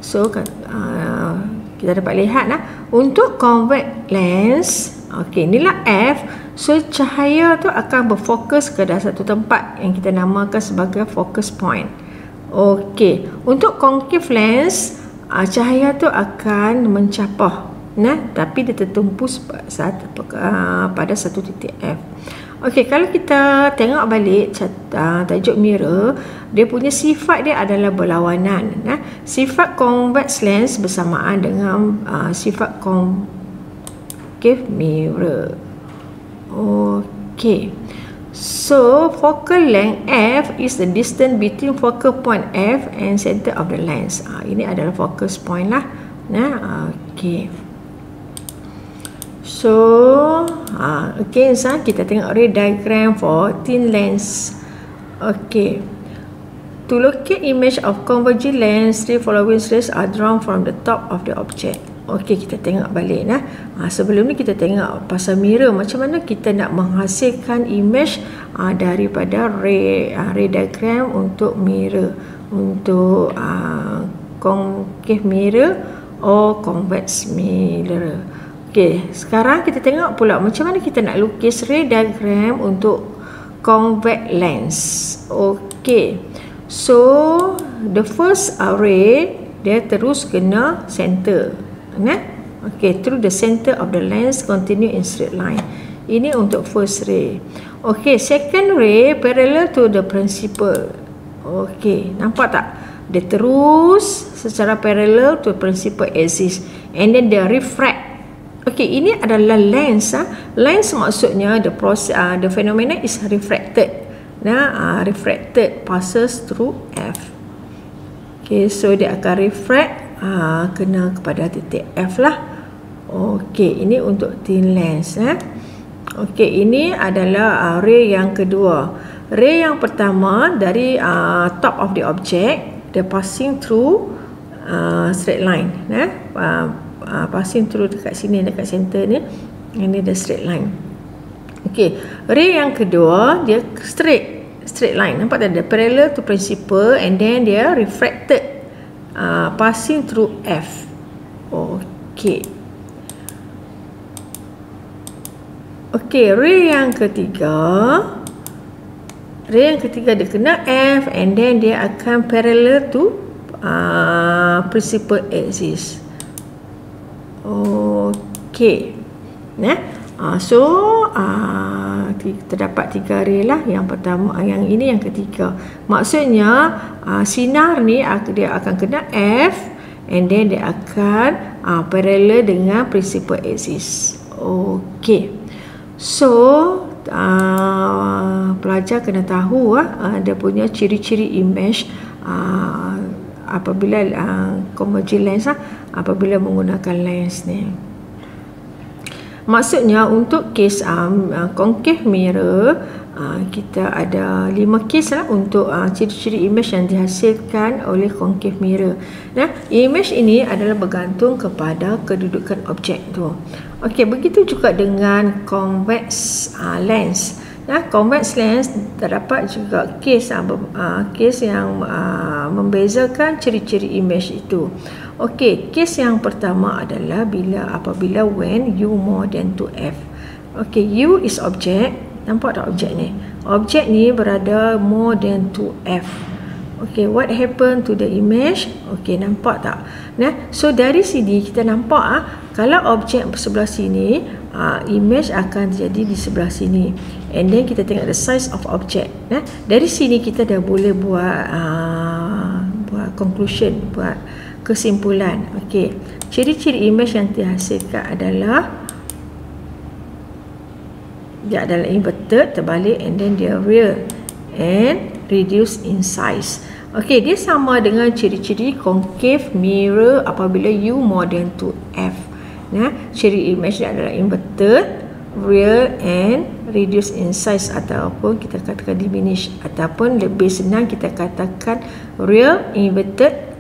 So kita dapat lihat untuk convex lens, okey, inilah F. So cahaya tu akan berfokus ke dalam satu tempat yang kita namakan sebagai focus point. Okey, untuk concave lens cahaya tu akan mencapah, tapi dia tertumpu pada satu titik F. Okey, kalau kita tengok balik tajuk mirror, dia punya sifat dia adalah berlawanan. Sifat convex lens bersamaan dengan sifat concave mirror. Okey. So focal length F is the distance between focal point F and center of the lens. Ini adalah focus point lah. Okey. So again kita tengok ray diagram for thin lens. Okay. To locate image of converging lens, three following rays are drawn from the top of the object. Okay, kita tengok balik sebelum ni kita tengok pasal mirror, macam mana kita nak menghasilkan image daripada ray diagram untuk mirror, untuk concave mirror or convex mirror. Okey, sekarang kita tengok pula macam mana kita nak lukis ray diagram untuk convex lens. Okey. So, the first ray dia terus kena center. Okey, through the center of the lens continue in straight line. Ini untuk first ray. Okey, second ray parallel to the principal. Okey, nampak tak? dia terus secara parallel to principal axis, and then dia refract. Okey, ini adalah lens. Lens maksudnya the process, the phenomena is refracted. Refracted passes through F. Okey, so dia akan refract kena kepada titik F lah. Okey, ini untuk thin lens. Okey, ini adalah ray yang kedua. Ray yang pertama dari top of the object, dia passing through straight line. Passing through dekat sini, dekat center ni. Ini the straight line. Okey, ray yang kedua dia straight line. Nampak tak? Dia parallel to principal, and then dia refracted passing through F. Okey. Okey, ray yang ketiga. Ray yang ketiga dia kena F, and then dia akan parallel to principal axis. Okey. So terdapat 3 ray lah. Yang pertama, yang ini yang ketiga. Maksudnya sinar ni dia akan kena F, and then dia akan parallel dengan principal axis. Okey. So pelajar kena tahu dia punya ciri-ciri image apabila converging lens, apabila menggunakan lens ni. Maksudnya untuk kes concave mirror, kita ada 5 kes lah untuk ciri-ciri image yang dihasilkan oleh concave mirror. Image ini adalah bergantung kepada kedudukan objek tu. Okey, begitu juga dengan convex lens. Convex lens terdapat juga kes yang membezakan ciri-ciri image itu. Okey, kes yang pertama adalah apabila when U more than 2F. Okey, U is object. Nampak tak objek ni? Objek ni berada more than 2F. Okey, what happened to the image? Okey, nampak tak? So dari sini kita nampak kalau objek sebelah sini, image akan jadi di sebelah sini. And then kita tengok the size of object. Dari sini kita dah boleh buat conclusion, buat kesimpulan. Okey, ciri-ciri image yang dihasilkan adalah dia adalah inverted, terbalik, and then dia real and reduce in size. Okey, dia sama dengan ciri-ciri concave mirror apabila U more than 2F. Ciri image dia adalah inverted, real, and reduce in size, ataupun kita katakan diminish, ataupun lebih senang kita katakan real, inverted,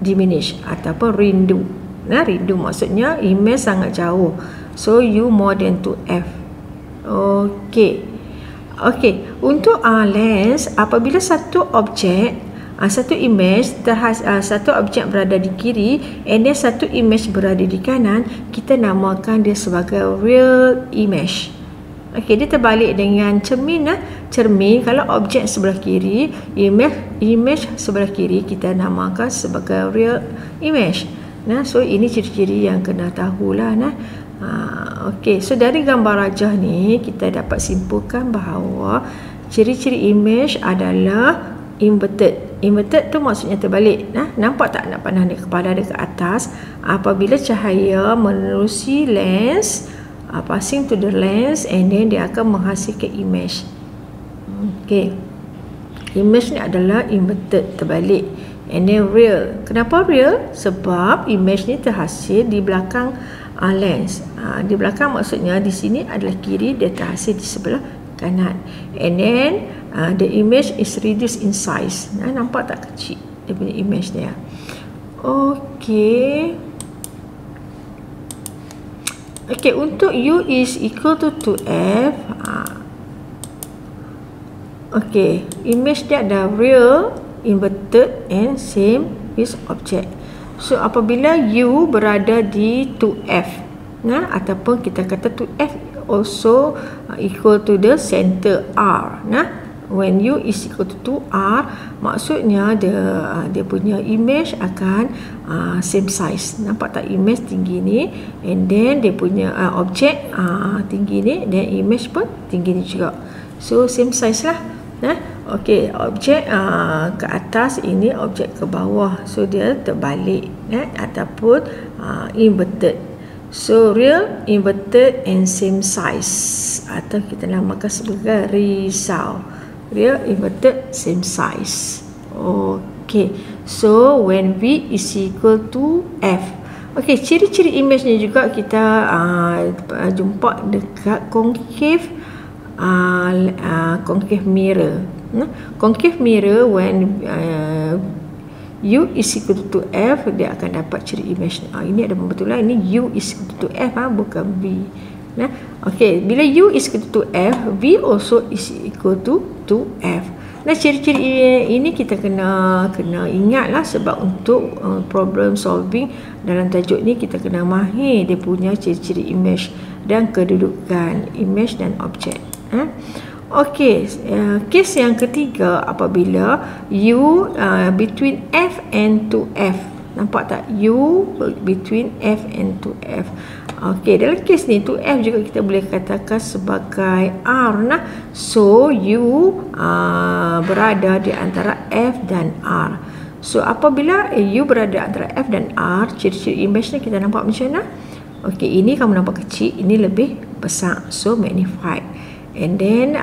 diminish, ataupun rindu. Rindu maksudnya image sangat jauh. So U more than 2F. Okey. Untuk lens, apabila satu objek, satu image, satu objek berada di kiri, and then satu image berada di kanan, kita namakan dia sebagai real image. Okey, dia terbalik dengan cermin. Cermin, kalau objek sebelah kiri, image sebelah kiri, kita namakan sebagai real image. So ini ciri-ciri yang kena tahulah. Okey, so dari gambar rajah ni kita dapat simpulkan bahawa ciri-ciri image adalah inverted. Inverted tu maksudnya terbalik. Nampak tak nak panah dia kepala dia ke atas? Apabila cahaya menerusi lens, passing to the lens, and then dia akan menghasilkan image. Okey, image ni adalah inverted, terbalik, and then real. Kenapa real? Sebab image ni terhasil di belakang lens. Di belakang maksudnya di sini adalah kiri, dia terhasil di sebelah kanan, and then the image is reduced in size. Nampak tak kecil dia punya image dia. Okey, untuk U is equal to 2F. Okey, image dia ada real, inverted, and same with object. So apabila U berada di 2F, ataupun kita kata 2F also equal to the center R. When U is equal to 2R, maksudnya dia punya image akan same size. Nampak tak image tinggi ni, and then dia punya objek tinggi ni, dan image pun tinggi ni juga. So same size lah. Okey, objek ke atas, ini objek ke bawah. So dia terbalik ataupun inverted. So real, inverted and same size, atau kita namakan sebagai risau. Real, inverted, same size. Okey. So when V is equal to F. Okey, ciri-ciri image ni juga kita jumpa dekat concave concave mirror. Concave mirror, when U is equal to F, dia akan dapat ciri image. Ini ada pembetulan, ini U is equal to F, bukan V. Okey, bila U is equal to F, V also is equal to F. Ciri-ciri ini kita kena ingatlah, sebab untuk problem solving dalam tajuk ni kita kena mahir dia punya ciri-ciri image dan kedudukan image dan objek. Okey, kes yang ketiga, apabila U between F and to F. Nampak tak? U between F and to F. Okey, dalam kes ni to F juga kita boleh katakan sebagai R nah. So U berada di antara F dan R. So apabila U berada antara F dan R, ciri-ciri image ni kita nampak macam mana? Okey, ini kamu nampak kecil, ini lebih besar. So magnified. And then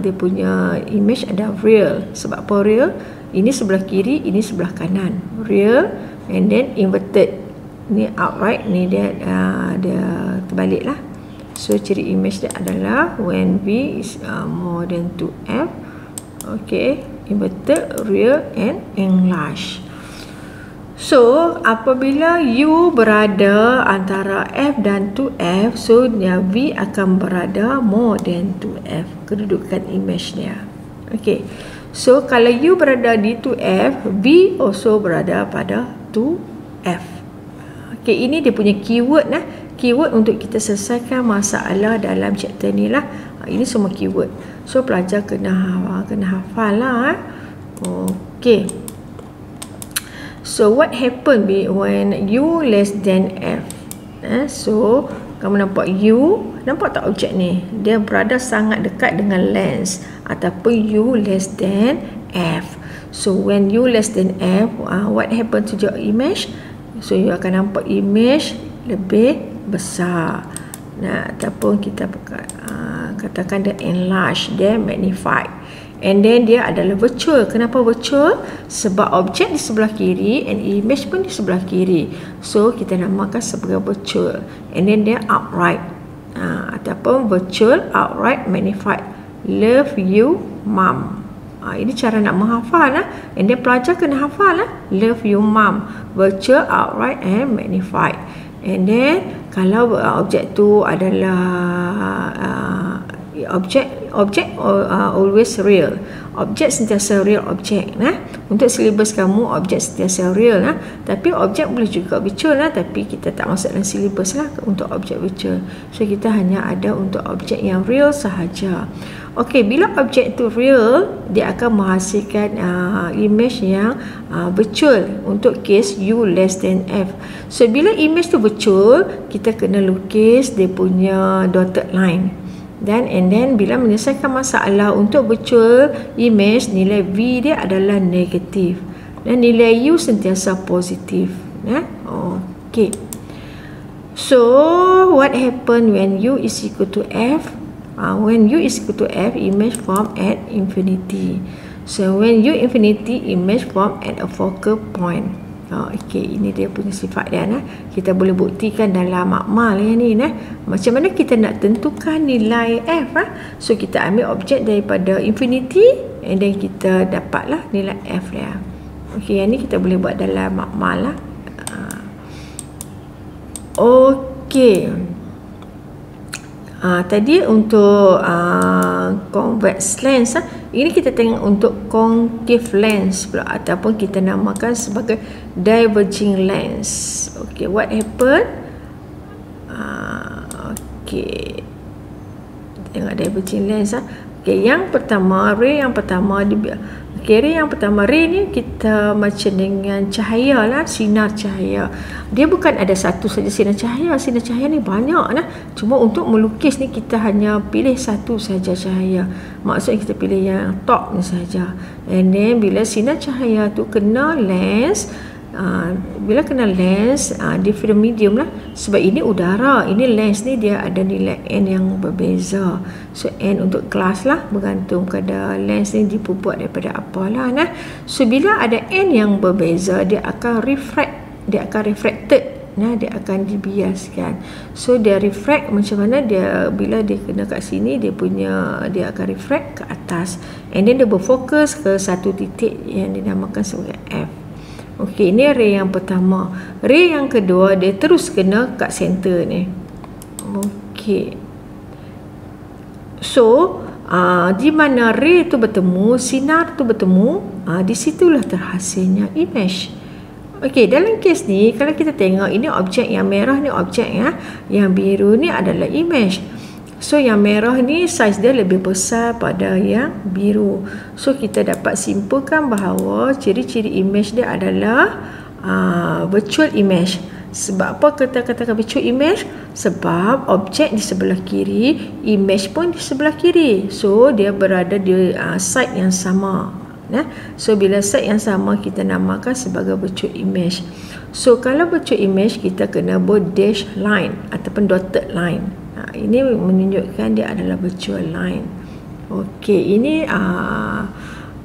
dia punya image ada real. Sebab apa real? Ini sebelah kiri, ini sebelah kanan. Real and then inverted. Ni outright, ni dia terbalik lah. So ciri image dia adalah when V is more than 2F. Okay, inverted, real and enlarged. So apabila U berada antara F dan 2F, so V akan berada more than 2F, kedudukan image dia. Okay, so kalau U berada di 2F, V also berada pada 2F. Okay, ini dia punya keyword nah. Keyword untuk kita selesaikan masalah dalam chapter ni lah. Ini semua keyword. So pelajar kena hafal lah. Okay. So what happen when U less than F? So kamu nampak U, nampak tak objek ni? Dia berada sangat dekat dengan lens ataupun U less than F. So when U less than F, what happen to your image? So you akan nampak image lebih besar. Ataupun kita katakan dia enlarged, dia magnified. And then dia adalah virtual. Kenapa virtual? Sebab objek di sebelah kiri and image pun di sebelah kiri. So kita namakan sebagai virtual. And then dia outright. Ataupun virtual, outright, magnified. Love you, mom. Ini cara nak menghafal lah. And then pelajar kena hafal lah. Love you, mom. Virtual, outright and magnified. And then kalau objek tu adalah objek always real. Objek sentiasa real objek nah. Untuk silibus kamu objek sentiasa real nah. Tapi objek boleh juga virtual lah, tapi kita tak masuk dalam silibus lah untuk objek virtual. So kita hanya ada untuk objek yang real sahaja. Okey, bila objek tu real, dia akan menghasilkan image yang virtual untuk case U less than F. So bila image tu virtual, kita kena lukis dia punya dotted line. And then bila menyelesaikan masalah untuk virtual image, nilai V dia adalah negatif dan nilai U sentiasa positif. Okay. So what happen when U is equal to F? When U is equal to F, image form at infinity. So when U infinity, image form at a focal point. Okey, ini dia punya sifat dia nah. Kita boleh buktikan dalam makmal yang ni nah. Macam mana kita nak tentukan nilai F So kita ambil objek daripada infinity and then kita dapatlah nilai F dia. Okey, yang ni kita boleh buat dalam makmal lah. Okey. Tadi untuk convex lens ini kita tengok untuk concave lens pula, ataupun kita namakan sebagai diverging lens. Okay, what happen? Okay, tengok diverging lens Okey, yang pertama, ray yang pertama ray yang pertama, ray ni kita macam dengan cahaya lah, sinar cahaya. Dia bukan ada satu saja sinar cahaya. Sinar cahaya ni banyak lah. Cuma untuk melukis ni kita hanya pilih satu saja cahaya. Maksudnya kita pilih yang top ni saja. And then bila sinar cahaya tu kena lens, bila kena lens, different medium lah. Sebab ini udara, ini lens ni dia ada nilai N yang berbeza. So N untuk kelas lah, bergantung pada lens ni dibuat daripada apalah nah. So bila ada N yang berbeza, dia akan refracted. Nah, dia akan dibiaskan. So dia refract macam mana, dia bila dia kena kat sini, dia akan refract ke atas. And then dia berfokus ke satu titik yang dinamakan sebagai F. Okey, ini ray yang pertama. Ray yang kedua, dia terus kena kat center ni. Okey. So, di mana ray tu bertemu, sinar tu bertemu, di situlah terhasilnya image. Okey, dalam kes ni, kalau kita tengok, ini objek yang merah ni objek ya, yang biru ni adalah image. So yang merah ni saiz dia lebih besar pada yang biru. So kita dapat simpulkan bahawa ciri-ciri image dia adalah virtual image. Sebab apa kita katakan virtual image? Sebab objek di sebelah kiri, image pun di sebelah kiri. So dia berada di side yang sama. So bila side yang sama, kita namakan sebagai virtual image. So kalau virtual image, kita kena buat dash line ataupun dotted line. Ini menunjukkan dia adalah virtual line. Okey, ini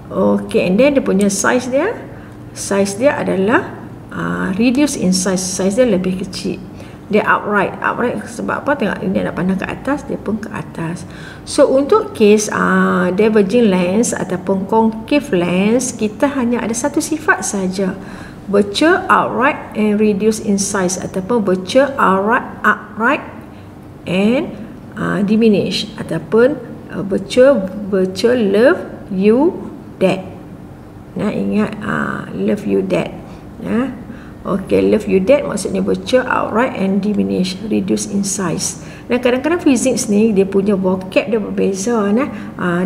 okey, and then dia punya size dia adalah reduce in size. Size dia lebih kecil. Dia upright sebab apa? Tengok ini nak pandang ke atas, dia pun ke atas. So untuk case diverging lens ataupun concave lens, kita hanya ada satu sifat saja, virtual upright and reduce in size, ataupun virtual upright and diminish, ataupun virtual love you dead. Ingat love you dead. Okay, love you dead maksudnya virtual outright and diminish, reduce in size. Kadang-kadang physics ni dia punya vocab dia berbeza.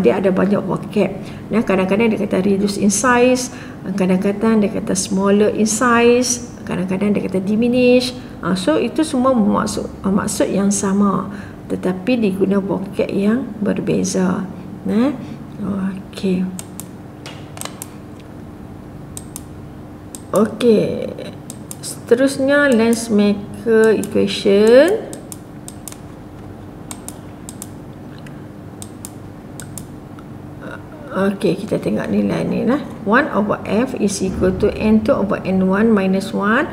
Dia ada banyak vocab. Kadang-kadang dia kata reduce in size, kadang-kadang dia kata smaller in size, kadang-kadang dia kata diminish. So itu semua maksud yang sama, tetapi diguna vocab yang berbeza. Okey. Okey. Seterusnya Lensmaker equation. Okey, kita tengok nilai ni lah. 1 over F is equal to N2 over N1 minus 1.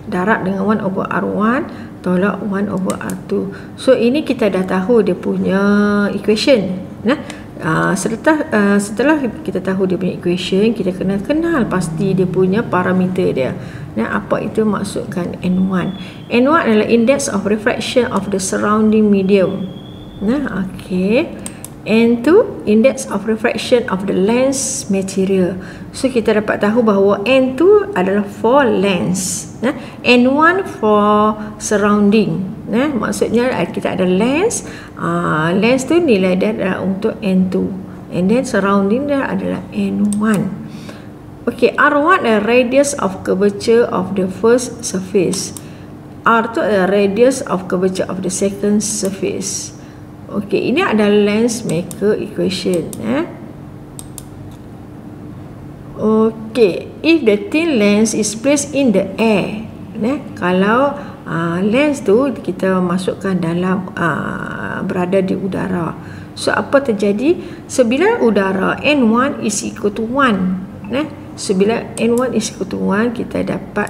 Darab dengan 1 over R1 tolak 1 over R2. So ini kita dah tahu dia punya equation. Setelah kita tahu dia punya equation, kita kena kenal pasti dia punya parameter dia. Apa itu maksudkan N1? N1 adalah index of refraction of the surrounding medium. Okey. N2 index of refraction of the lens material. So kita dapat tahu bahawa N2 adalah for lens, N1 for surrounding. Maksudnya kita ada lens, lens tu nilai dia adalah untuk N2, and then surrounding dia adalah N1. Okey, R1 adalah radius of curvature of the first surface, R2 adalah radius of curvature of the second surface. Okey, ini adalah Lensmaker equation. Okey, if the thin lens is placed in the air, kalau lens tu kita masukkan dalam berada di udara, so apa terjadi? So bila udara N1 is equal to 1, so bila N1 is equal to 1, kita dapat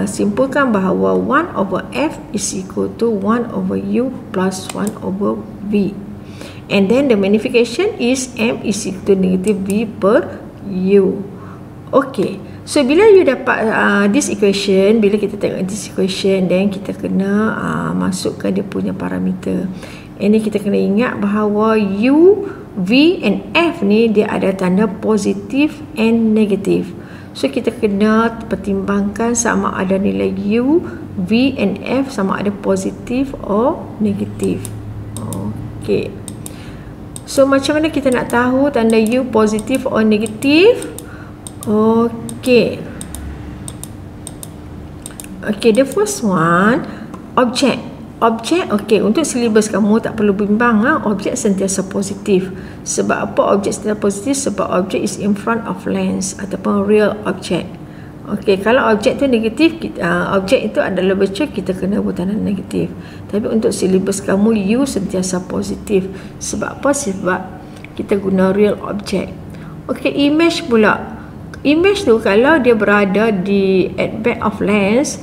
simpulkan bahawa 1 over F is equal to 1 over U plus 1 over V. And then the magnification is M is equal to negative V per U. Okay, so bila you dapat this equation, bila kita tengok this equation, then kita kena masukkan dia punya parameter. Ini kita kena ingat bahawa U, V and F ni dia ada tanda positif and negatif. So kita kena pertimbangkan sama ada nilai U, V and F sama ada positif or negatif. Okey. So macam mana kita nak tahu tanda U positif or negatif? Okay, the first one, objek. Okey, untuk silibus kamu tak perlu bimbang, objek sentiasa positif. Sebab apa objek sentiasa positif? Sebab objek is in front of lens ataupun real object. Okey, kalau objek tu negatif, objek itu adalah virtual, kita kena buat tanda negatif. Tapi untuk silibus kamu, U sentiasa positif. Sebab apa? Sebab kita guna real object. Okey, image pula. Image tu kalau dia berada di at back of lens,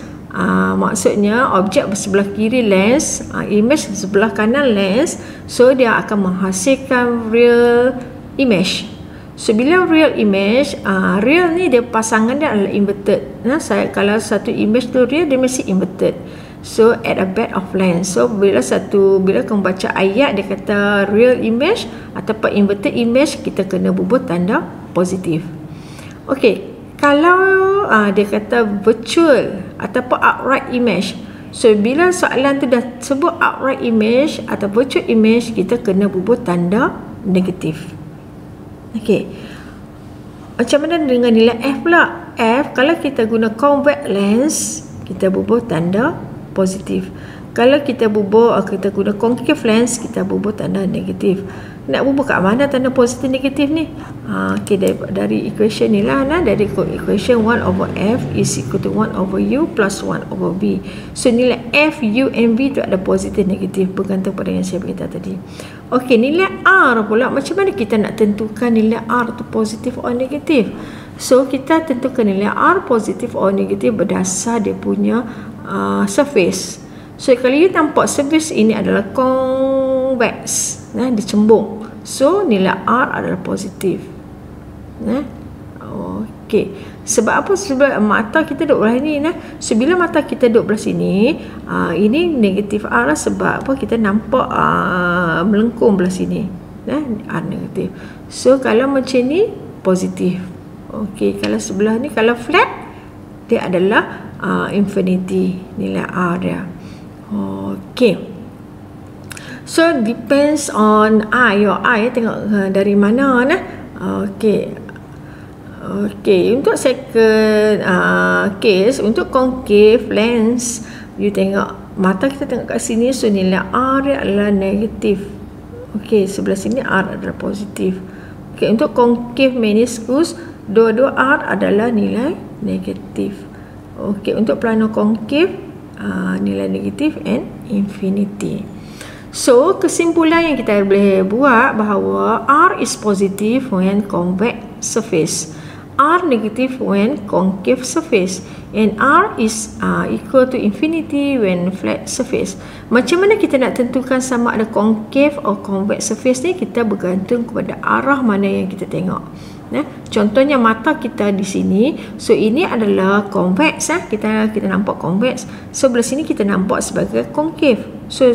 maksudnya objek sebelah kiri lens, image sebelah kanan lens, so dia akan menghasilkan real image. So bila real image, real ni dia pasangan dia adalah inverted. Kalau satu image tu real, dia mesti inverted. So at a back of lens. So bila kamu baca ayat dia kata real image ataupun inverted image, kita kena bubuh tanda positif. Okey, kalau dia kata virtual ataupun outright image, so bila soalan tu dah sebut outright image atau virtual image, kita kena bubuh tanda negatif. Okey, macam mana dengan nilai F pula? F, kalau kita guna convex lens, kita bubuh tanda positif. Kalau kita guna concave lens, kita bubuh tanda negatif. Nak bubuh kat mana tanda positif negatif ni? Okey, dari equation ni lah, dari equation 1 over F is equal to 1 over U plus 1 over B. So nilai F, U and B tu ada positif negatif bergantung pada yang saya beritahu tadi. Okey, nilai R pula, macam mana kita nak tentukan nilai R tu positif atau negatif? So kita tentukan nilai R positif atau negatif berdasar dia punya surface. So kalau you nampak surface ini adalah convex, dicembung, so nilai R adalah positif. Okey, sebab apa? Sebab mata kita duduk belah ni. So bila mata kita duduk belah sini, ini negatif R lah. Sebab apa? Kita nampak melengkung belah sini, R negatif. So kalau macam ni positif. Okey, kalau sebelah ni, kalau flat, dia adalah infinity nilai R dia. Okey, so depends on your eye, tengok dari mana. Okey, untuk second case, untuk concave lens, you tengok mata kita tengok kat sini, so nilai R dia adalah negatif. Okey, sebelah sini R adalah positif. Okey, untuk concave meniscus, dua-dua R adalah nilai negatif. Okey, untuk plano concave, nilai negatif and infinity. So kesimpulan yang kita boleh buat bahawa R is positive when convex surface, R negative when concave surface, and R is equal to infinity when flat surface. Macam mana kita nak tentukan sama ada concave atau convex surface ni? Kita bergantung kepada arah mana yang kita tengok. Contohnya mata kita di sini, so ini adalah convex, kita nampak convex. So belah sini kita nampak sebagai concave. So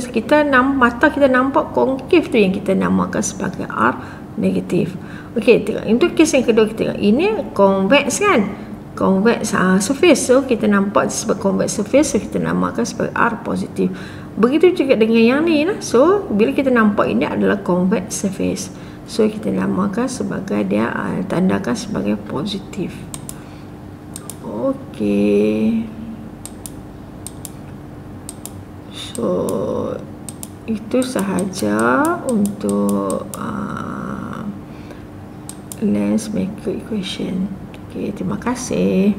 mata kita nampak concave tu yang kita namakan sebagai R negatif. Okey, tengok untuk kes yang kedua, kita tengok ini convex convex surface. So kita nampak sebagai convex surface, so kita namakan sebagai R positif. Begitu juga dengan yang ni. So bila kita nampak ini adalah convex surface, so kita namakan sebagai dia tandakan sebagai positif. Okey. So itu sahaja untuk lens maker equation. Okey, terima kasih.